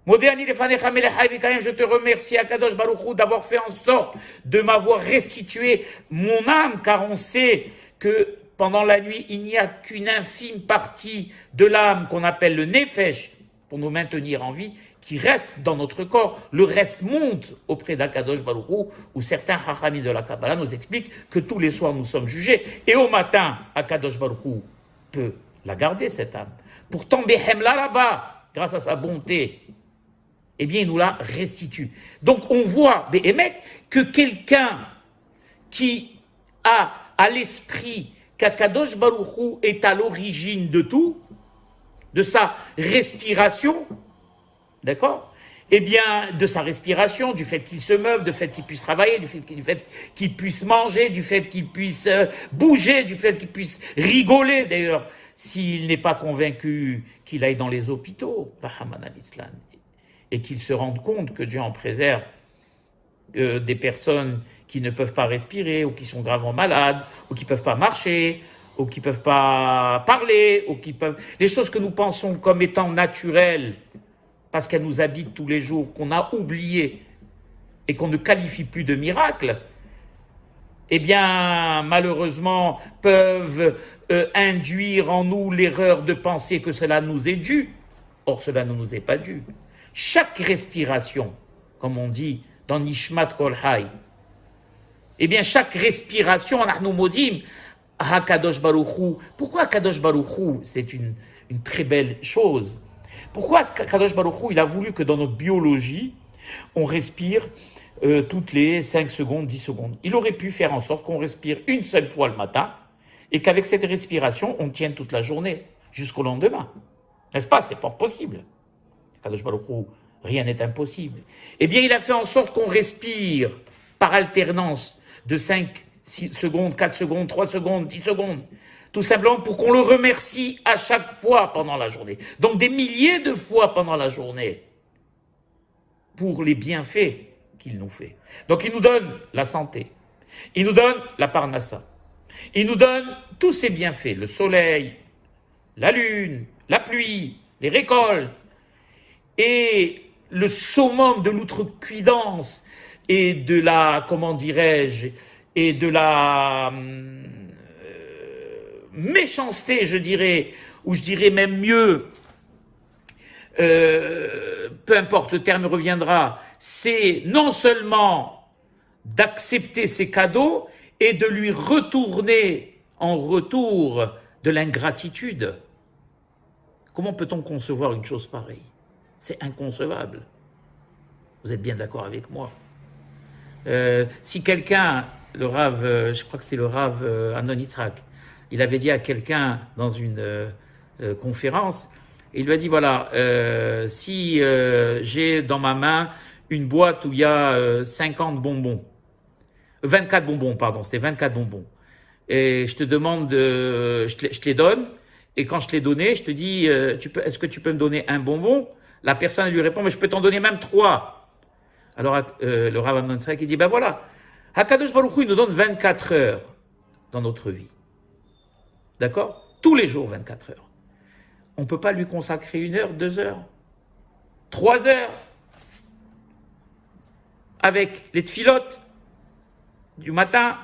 Modé ani lefanecha melech hay vekayam, je te remercie à Kadosh Baruch Hu d'avoir fait en sorte de m'avoir restitué mon âme, car on sait que pendant la nuit, il n'y a qu'une infime partie de l'âme qu'on appelle le nefesh, pour nous maintenir en vie, qui reste dans notre corps. Le reste monte auprès d'Akadosh Baruch Hu, où certains hachamim de la Kabbalah nous expliquent que tous les soirs nous sommes jugés, et au matin, Akadosh Baruch Hu peut la garder, cette âme. Pourtant, Behem là-bas, grâce à sa bonté, eh bien, il nous la restitue. Donc, on voit, Behemet, que quelqu'un qui a à l'esprit qu'Akadosh Baruch Hu est à l'origine de tout, de sa respiration, d'accord? Eh bien, de sa respiration, du fait qu'il se meuve, du fait qu'il puisse travailler, du fait qu'il puisse manger, du fait qu'il puisse bouger, du fait qu'il puisse rigoler, d'ailleurs, s'il n'est pas convaincu qu'il aille dans les hôpitaux, Rahman al-Islam, et qu'il se rende compte que Dieu en préserve des personnes qui ne peuvent pas respirer, ou qui sont gravement malades, ou qui ne peuvent pas marcher, ou qui ne peuvent pas parler, ou qui peuvent... Les choses que nous pensons comme étant naturelles, parce qu'elles nous habitent tous les jours, qu'on a oubliées, et qu'on ne qualifie plus de miracles, eh bien, malheureusement, peuvent induire en nous l'erreur de penser que cela nous est dû. Or, cela ne nous est pas dû. Chaque respiration, comme on dit dans Nishmat Kol Hay, eh bien, chaque respiration, nous modim, HaKadosh Baruch Hu. Pourquoi HaKadosh Baruch Hu, c'est une très belle chose. Pourquoi HaKadosh Baruch Hu, il a voulu que dans notre biologie, on respire toutes les 5 secondes, 10 secondes. Il aurait pu faire en sorte qu'on respire une seule fois le matin et qu'avec cette respiration, on tienne toute la journée, jusqu'au lendemain. N'est-ce pas? C'est pas possible. HaKadosh Baruch Hu, rien n'est impossible. Eh bien, il a fait en sorte qu'on respire par alternance de 5 6 secondes, 4 secondes, 3 secondes, 10 secondes. Tout simplement pour qu'on le remercie à chaque fois pendant la journée. Donc des milliers de fois pendant la journée pour les bienfaits qu'il nous fait. Donc il nous donne la santé. Il nous donne la parnassa. Il nous donne tous ses bienfaits. Le soleil, la lune, la pluie, les récoltes. Et le summum de l'outrecuidance et de la, comment dirais-je, et de la méchanceté, je dirais, ou je dirais même mieux, peu importe, le terme reviendra, c'est non seulement d'accepter ses cadeaux et de lui retourner en retour de l'ingratitude. Comment peut-on concevoir une chose pareille? C'est inconcevable. Vous êtes bien d'accord avec moi? Si quelqu'un, le Rav, je crois que c'était le Rav Amnon Yitzhak, il avait dit à quelqu'un dans une conférence, il lui a dit, voilà, si j'ai dans ma main une boîte où il y a 50 bonbons, 24 bonbons, pardon, c'était 24 bonbons, et je te demande, je te les donne, et quand je te les donné, je te dis, est-ce que tu peux me donner un bonbon? La personne lui répond, mais je peux t'en donner même 3. Alors le Rav Amnon Yitzhak, il dit, ben voilà, HaKadosh Baruch Hu, il nous donne 24 heures dans notre vie. D'accord? Tous les jours, 24 heures. On ne peut pas lui consacrer 1 heure, 2 heures, 3 heures avec les tfilotes du matin,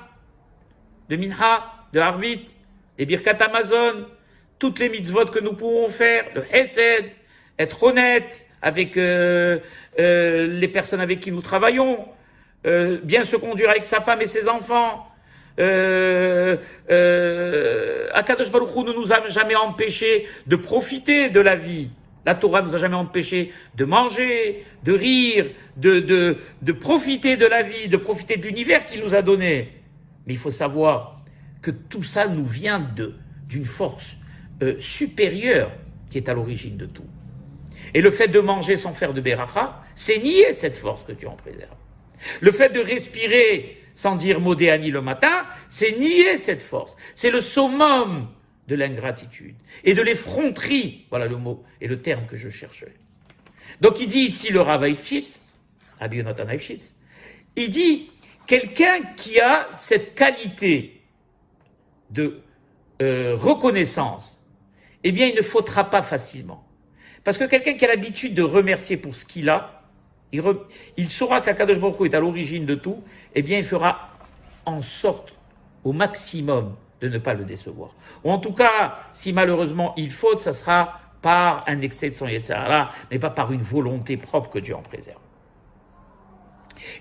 de Minha, de Harvit, les Birkat Amazon, toutes les mitzvot que nous pouvons faire, le Hesed, être honnête avec les personnes avec qui nous travaillons, bien se conduire avec sa femme et ses enfants. Akadosh Baruch Hu ne nous a jamais empêché de profiter de la vie. La Torah ne nous a jamais empêché de manger, de rire, de profiter de la vie, de profiter de l'univers qu'il nous a donné. Mais il faut savoir que tout ça nous vient d'une force supérieure qui est à l'origine de tout. Et le fait de manger sans faire de beracha, c'est nier cette force que Dieu en préserve. Le fait de respirer sans dire Modéani le matin, c'est nier cette force. C'est le summum de l'ingratitude et de l'effronterie. Voilà le mot et le terme que je cherchais. Donc il dit ici le Rav Eifshitz, Rabbi Yonatan Eifshitz, il dit quelqu'un qui a cette qualité de reconnaissance, eh bien il ne fautera pas facilement. Parce que quelqu'un qui a l'habitude de remercier pour ce qu'il a, il saura qu'Akadosh Baruch Hu est à l'origine de tout, eh bien il fera en sorte au maximum de ne pas le décevoir. Ou en tout cas, si malheureusement il faute, ça sera par un excès de son Yetzer Hara, mais pas par une volonté propre que Dieu en préserve.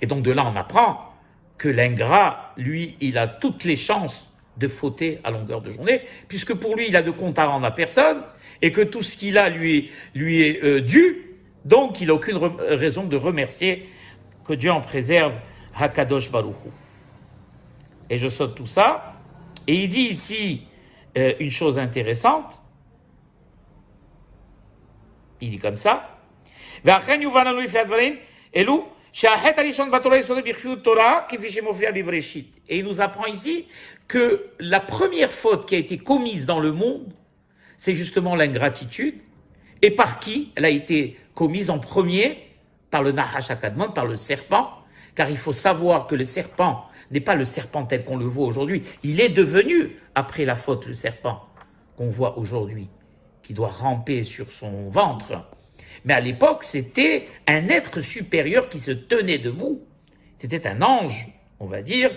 Et donc de là on apprend que l'ingrat, lui, il a toutes les chances de fauter à longueur de journée, puisque pour lui, il a de compte à rendre à personne, et que tout ce qu'il a lui est dû, donc il n'a aucune raison de remercier que Dieu en préserve, Hakadosh Baruch Hu. Et je saute tout ça, et il dit ici une chose intéressante, il dit comme ça, et il nous apprend ici que la première faute qui a été commise dans le monde, c'est justement l'ingratitude. Et par qui elle a été commise en premier? Par le Nahash HaKadmon, par le serpent. Car il faut savoir que le serpent n'est pas le serpent tel qu'on le voit aujourd'hui. Il est devenu, après la faute, le serpent qu'on voit aujourd'hui, qui doit ramper sur son ventre. Mais à l'époque, c'était un être supérieur qui se tenait debout. C'était un ange, on va dire.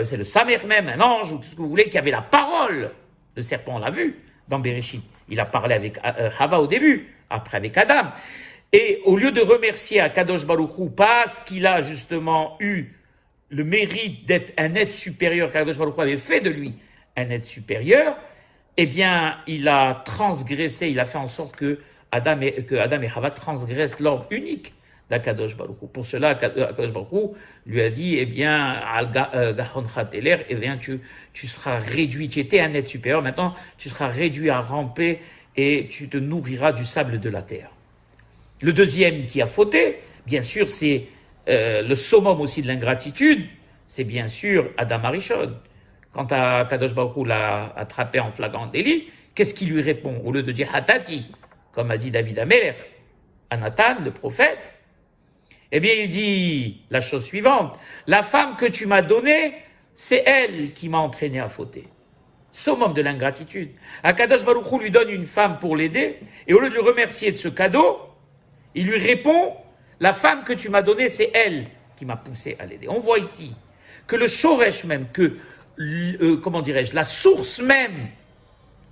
C'est le Samer même, un ange, ou tout ce que vous voulez, qui avait la parole. Le serpent, on l'a vu dans Bereshit. Il a parlé avec Hava au début, après avec Adam. Et au lieu de remercier Akadosh Baruch Hu parce qu'il a justement eu le mérite d'être un être supérieur, qu'Akadosh Baruch Hu avait fait de lui un être supérieur, eh bien, il a transgressé, il a fait en sorte que Adam et Hava transgressent l'ordre unique d'Akadosh Baruch Hu. Pour cela, Akadosh Baruch Hu lui a dit, eh bien, eh bien, tu seras réduit, tu étais un être supérieur, maintenant tu seras réduit à ramper et tu te nourriras du sable de la terre. Le deuxième qui a fauté, bien sûr, c'est le summum aussi de l'ingratitude, c'est bien sûr Adam Arishon. Quand Akadosh Baruch Hu l'a attrapé en flagrant délit, qu'est-ce qu'il lui répond? Au lieu de dire Hatati, comme a dit David Amelech à Nathan, le prophète, eh bien il dit la chose suivante, la femme que tu m'as donnée, c'est elle qui m'a entraîné à fauter. Summum de l'ingratitude. Akadosh Baruch Hu lui donne une femme pour l'aider, et au lieu de le remercier de ce cadeau, il lui répond, la femme que tu m'as donnée, c'est elle qui m'a poussé à l'aider. On voit ici que le shoresh même, que la source même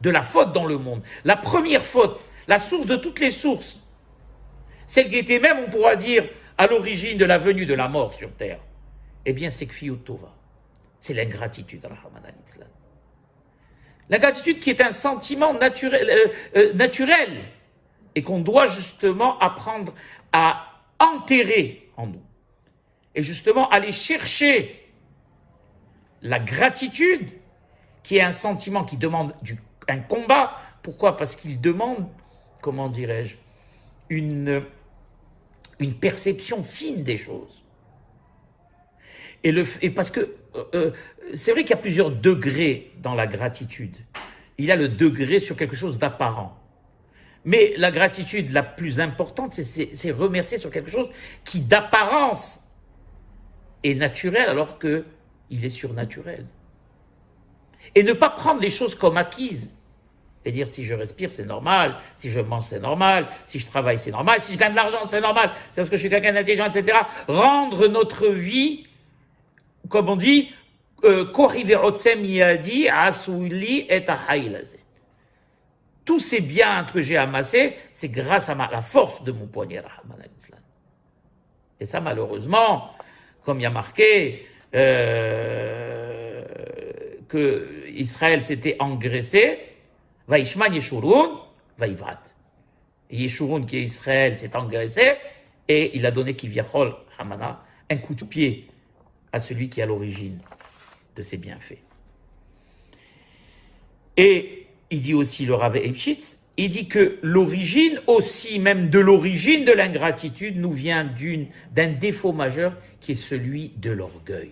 de la faute dans le monde, la première faute, la source de toutes les sources, celle qui était même, on pourra dire, à l'origine de la venue de la mort sur terre, eh bien c'est Kfiyut Tova, c'est l'ingratitude, l'ingratitude qui est un sentiment naturel et qu'on doit justement apprendre à enterrer en nous et justement aller chercher la gratitude qui est un sentiment qui demande un combat. Pourquoi? Parce qu'il demande, comment dirais-je, une perception fine des choses. Et parce que c'est vrai qu'il y a plusieurs degrés dans la gratitude. Il y a le degré sur quelque chose d'apparent. Mais la gratitude la plus importante, c'est remercier sur quelque chose qui d'apparence est naturel alors qu'il est surnaturel. Et ne pas prendre les choses comme acquises. Et dire si je respire, c'est normal, si je mange, c'est normal, si je travaille, c'est normal, si je gagne de l'argent, c'est normal, c'est parce que je suis quelqu'un d'intelligent, etc. Rendre notre vie, comme on dit, tous ces biens que j'ai amassés, c'est grâce à la force de mon poignet. Et ça, malheureusement, comme il y a marqué que Israël s'était engraissé, Vaishman Yeshurun, Vaivrat. Et Yeshurun, qui est Israël, s'est engraissé et il a donné Kivyachol Hamana un coup de pied à celui qui est à l'origine de ses bienfaits. Et il dit aussi le Rav Eibshitz, il dit que l'origine aussi, même de l'origine de l'ingratitude, nous vient d'un défaut majeur qui est celui de l'orgueil.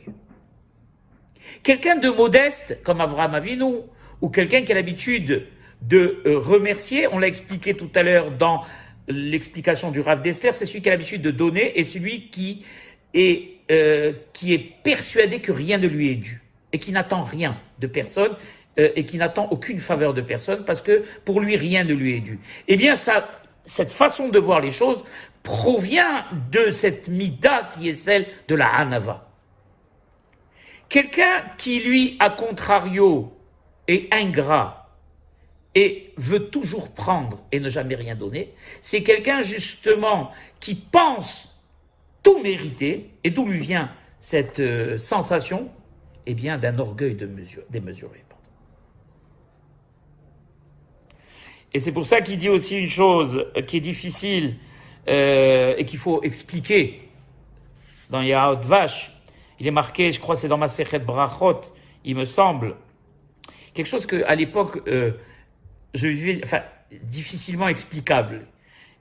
Quelqu'un de modeste, comme Avraham Avinu, ou quelqu'un qui a l'habitude de remercier, on l'a expliqué tout à l'heure dans l'explication du Rav Dessler, c'est celui qui a l'habitude de donner et celui qui est persuadé que rien ne lui est dû et qui n'attend rien de personne et qui n'attend aucune faveur de personne parce que pour lui rien ne lui est dû. Eh bien, cette façon de voir les choses provient de cette mida qui est celle de la hanava. Quelqu'un qui, lui, à contrario, est ingrat et veut toujours prendre et ne jamais rien donner, c'est quelqu'un justement qui pense tout mériter, et d'où lui vient cette sensation, eh bien d'un orgueil démesuré. Et c'est pour ça qu'il dit aussi une chose qui est difficile et qu'il faut expliquer dans Yahot Vash. Il est marqué, je crois, c'est dans Masechet Brachot, il me semble, quelque chose que à l'époque je vivais, difficilement explicable.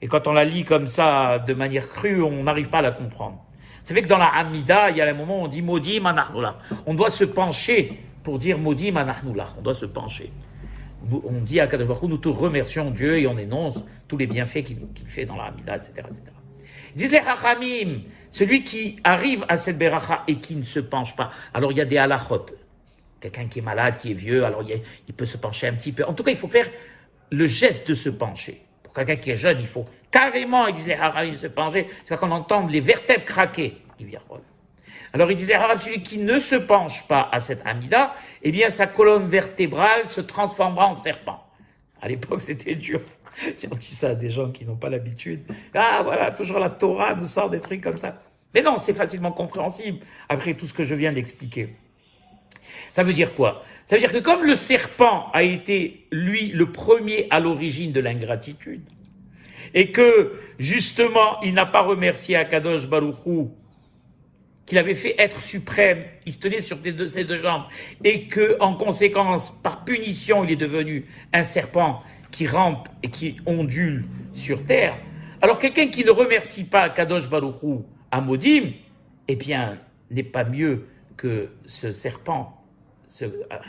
Et quand on la lit comme ça, de manière crue, on n'arrive pas à la comprendre. Vous savez que dans la Hamida, il y a un moment où on dit Modim Anachnoulach. On doit se pencher pour dire Modim Anachnoulach. On doit se pencher. On dit à Kadosh Baruch Hu, nous te remercions Dieu et on énonce tous les bienfaits qu'il fait dans la Hamida, etc., etc. Ils disent les Hachamim, celui qui arrive à cette Beracha et qui ne se penche pas. Alors il y a des halachot. Quelqu'un qui est malade, qui est vieux, alors il peut se pencher un petit peu. En tout cas, il faut faire le geste de se pencher. Pour quelqu'un qui est jeune, il faut carrément, ils disent les Hachamim, se pencher, c'est qu'on entende les vertèbres craquer. Alors ils disent les Hachamim, celui qui ne se penche pas à cette Hamida, eh bien sa colonne vertébrale se transformera en serpent. À l'époque, c'était dur. Si on dit ça à des gens qui n'ont pas l'habitude, ah voilà, toujours la Torah nous sort des trucs comme ça. Mais non, c'est facilement compréhensible après tout ce que je viens d'expliquer. Ça veut dire quoi? Ça veut dire que comme le serpent a été, lui, le premier à l'origine de l'ingratitude, et que, justement, il n'a pas remercié Akadosh Baruch Hu, qu'il avait fait être suprême, il se tenait sur ses deux jambes, et que, en conséquence, par punition, il est devenu un serpent qui rampe et qui ondule sur terre. Alors, quelqu'un qui ne remercie pas Kadosh Baruch Hu à Modim, eh bien, n'est pas mieux que ce serpent, ce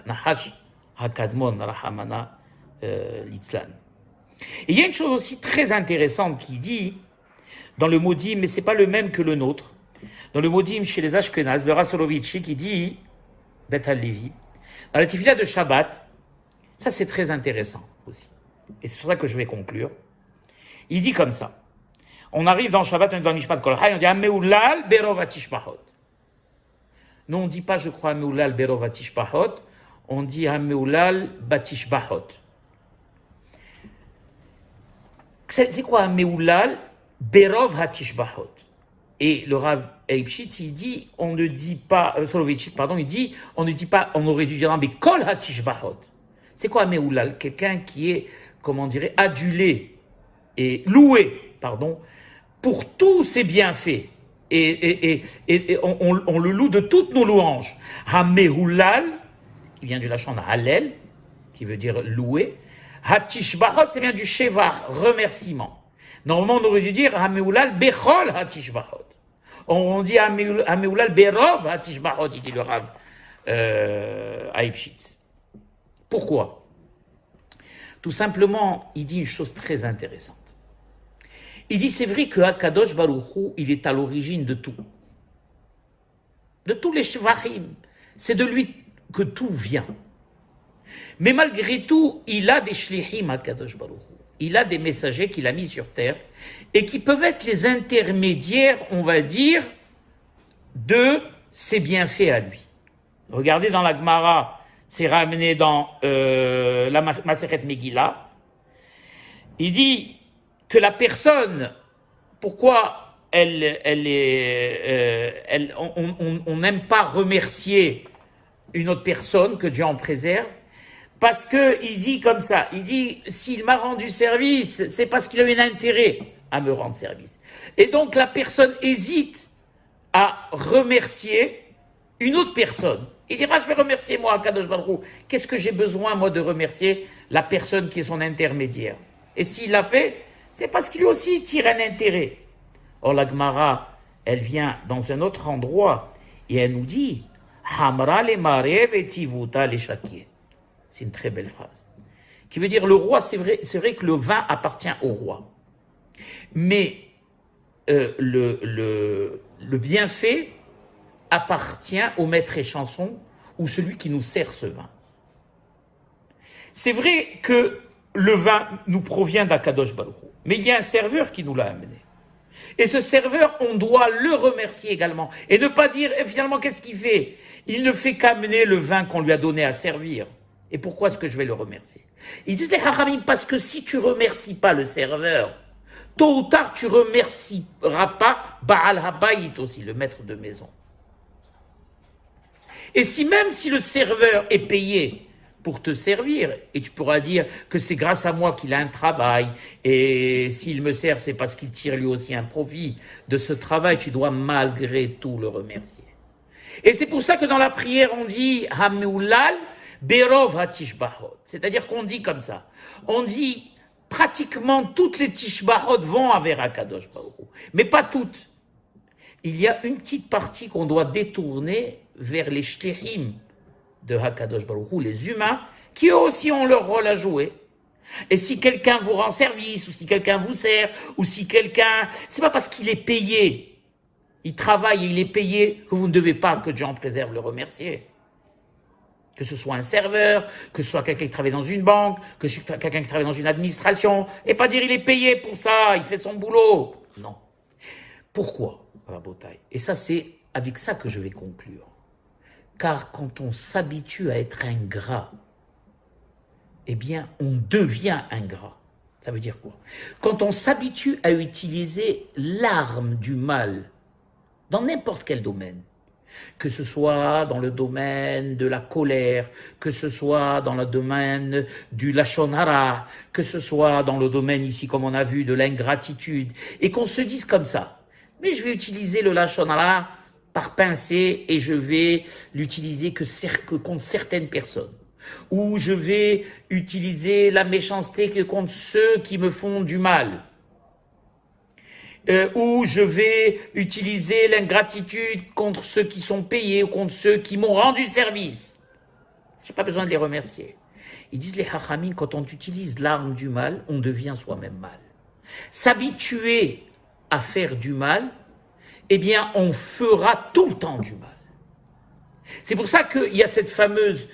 Nahash Hakadmon Rahamana Litzlan. Et il y a une chose aussi très intéressante qui dit, dans le Modim, mais ce n'est pas le même que le nôtre, dans le Modim chez les Ashkenaz, le Rasolovici qui dit, Bet Levi, dans la Tefila de Shabbat, ça c'est très intéressant aussi. Et c'est sur ça que je vais conclure. Il dit comme ça. On arrive dans Shabbat, on est dans Mishpat Kol Chai, on dit Ameulal Berov Atishpahot. Nous, on ne dit pas, je crois, Ameulal Berov Atishpahot, on dit Ameulal Batishbahot. C'est quoi Ameulal Berov Atishbahot? Et le Rav Eibshitz, il dit, on ne dit pas, Soloveitchik, pardon, il dit, on ne dit pas, on aurait dû dire, mais Kol Hatishbahot. C'est quoi Ameulal? Quelqu'un qui est, comment on dirait, adulé et loué, pardon, pour tous ses bienfaits. Et on le loue de toutes nos louanges. Hameulal, qui vient du lachon Hallel, qui veut dire louer. Hatishbahot, c'est bien du Sheva, remerciement. Normalement, on aurait dû dire Hameulal Bechol Hatishbahot. On dit Hameulal Berov Hatishbahot, il dit le Rav Eibshitz. Pourquoi? Tout simplement, il dit une chose très intéressante. Il dit, c'est vrai que Akadosh Baruch Hu, il est à l'origine de tout. De tous les shvachim. C'est de lui que tout vient. Mais malgré tout, il a des shlichim à Kadosh Baruch Hu. Il a des messagers qu'il a mis sur terre et qui peuvent être les intermédiaires, on va dire, de ses bienfaits à lui. Regardez dans la Gemara, c'est ramené dans la Masechet Megillah. Il dit que la personne, pourquoi on n'aime pas remercier une autre personne, que Dieu en préserve, parce qu'il dit comme ça, il dit, s'il m'a rendu service, c'est parce qu'il a eu un intérêt à me rendre service. Et donc la personne hésite à remercier une autre personne. Il dira, je vais remercier moi, Kadosh Baruch Hu. Qu'est-ce que j'ai besoin, moi, de remercier la personne qui est son intermédiaire? Et s'il l'a fait, c'est parce qu'il lui aussi tire un intérêt. Or, la Gemara, elle vient dans un autre endroit et elle nous dit, Hamra le marev et tivuta le shakir. C'est une très belle phrase. Qui veut dire, le roi, c'est vrai que le vin appartient au roi. Mais le bienfait appartient au maître échanson ou celui qui nous sert ce vin. C'est vrai que le vin nous provient d'Akadosh Baruch Hu, mais il y a un serveur qui nous l'a amené. Et ce serveur, on doit le remercier également. Et ne pas dire, finalement, qu'est-ce qu'il fait? Il ne fait qu'amener le vin qu'on lui a donné à servir. Et pourquoi est-ce que je vais le remercier? Ils disent les Hachamim, parce que si tu ne remercies pas le serveur, tôt ou tard, tu ne remercieras pas Baal Habayit aussi, le maître de maison. Et même si le serveur est payé pour te servir, et tu pourras dire que c'est grâce à moi qu'il a un travail, et s'il me sert, c'est parce qu'il tire lui aussi un profit de ce travail, tu dois malgré tout le remercier. Et c'est pour ça que dans la prière, on dit Hameulal Berov HaTishbahot. C'est-à-dire qu'on dit comme ça. On dit pratiquement toutes les Tishbahot vont vers Akadosh Baruch Hu, mais pas toutes. Il y a une petite partie qu'on doit détourner vers les shlichim de Hakadosh Baruch Hu, les humains, qui eux aussi ont leur rôle à jouer. Et si quelqu'un vous rend service, ou si quelqu'un vous sert, ou si quelqu'un... C'est pas parce qu'il est payé, il travaille et il est payé, que vous ne devez pas, que Dieu en préserve, le remercier. Que ce soit un serveur, que ce soit quelqu'un qui travaille dans une banque, que ce soit quelqu'un qui travaille dans une administration, et pas dire il est payé pour ça, il fait son boulot. Non. Pourquoi, Rabotai? Et ça, c'est avec ça que je vais conclure. Car quand on s'habitue à être ingrat, eh bien, on devient ingrat. Ça veut dire quoi? Quand on s'habitue à utiliser l'arme du mal dans n'importe quel domaine, que ce soit dans le domaine de la colère, que ce soit dans le domaine du lashon hara, que ce soit dans le domaine ici, comme on a vu, de l'ingratitude, et qu'on se dise comme ça, mais je vais utiliser le lashon hara par pincée et je vais l'utiliser que contre certaines personnes. Ou je vais utiliser la méchanceté que contre ceux qui me font du mal. Ou je vais utiliser l'ingratitude contre ceux qui sont payés ou contre ceux qui m'ont rendu service. Je n'ai pas besoin de les remercier. Ils disent les Hachamim, quand on utilise l'arme du mal, on devient soi-même mal. S'habituer à faire du mal, eh bien, on fera tout le temps du mal. C'est pour ça qu'il y a cette fameuse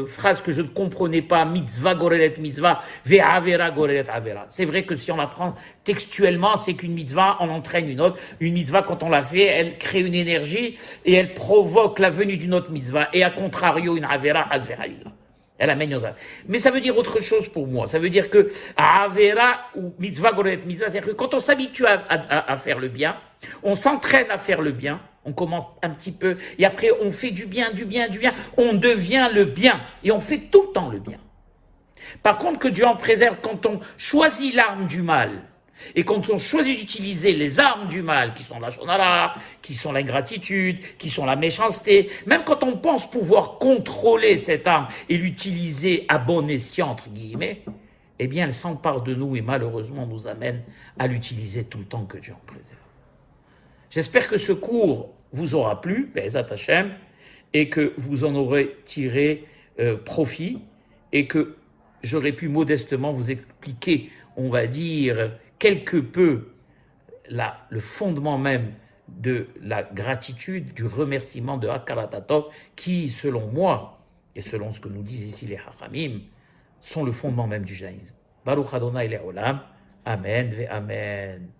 phrase que je ne comprenais pas, mitzvah gorelet mitzvah, ve'avera gorelet avera. C'est vrai que si on la prend textuellement, c'est qu'une mitzvah en entraîne une autre. Une mitzvah, quand on la fait, elle crée une énergie et elle provoque la venue d'une autre mitzvah. Et à contrario, une avera hasveralila. Elle amène aux autres. Mais ça veut dire autre chose pour moi. Ça veut dire que avera ou mitzvah gorelet mitzvah, c'est-à-dire que quand on s'habitue à faire le bien, on s'entraîne à faire le bien, on commence un petit peu, et après on fait du bien, on devient le bien, et on fait tout le temps le bien. Par contre, que Dieu en préserve, quand on choisit l'arme du mal, et quand on choisit d'utiliser les armes du mal, qui sont la shonara, qui sont l'ingratitude, qui sont la méchanceté, même quand on pense pouvoir contrôler cette arme et l'utiliser à bon escient, entre guillemets, eh bien elle s'empare de nous et malheureusement nous amène à l'utiliser tout le temps, que Dieu en préserve. J'espère que ce cours vous aura plu, Be'ezat Hashem, et que vous en aurez tiré profit, et que j'aurais pu modestement vous expliquer, on va dire, quelque peu le fondement même de la gratitude, du remerciement de Hakarat Hatov, qui, selon moi, et selon ce que nous disent ici les Hachamim, sont le fondement même du judaïsme. Baruch Adonai Le'olam. Amen ve Amen.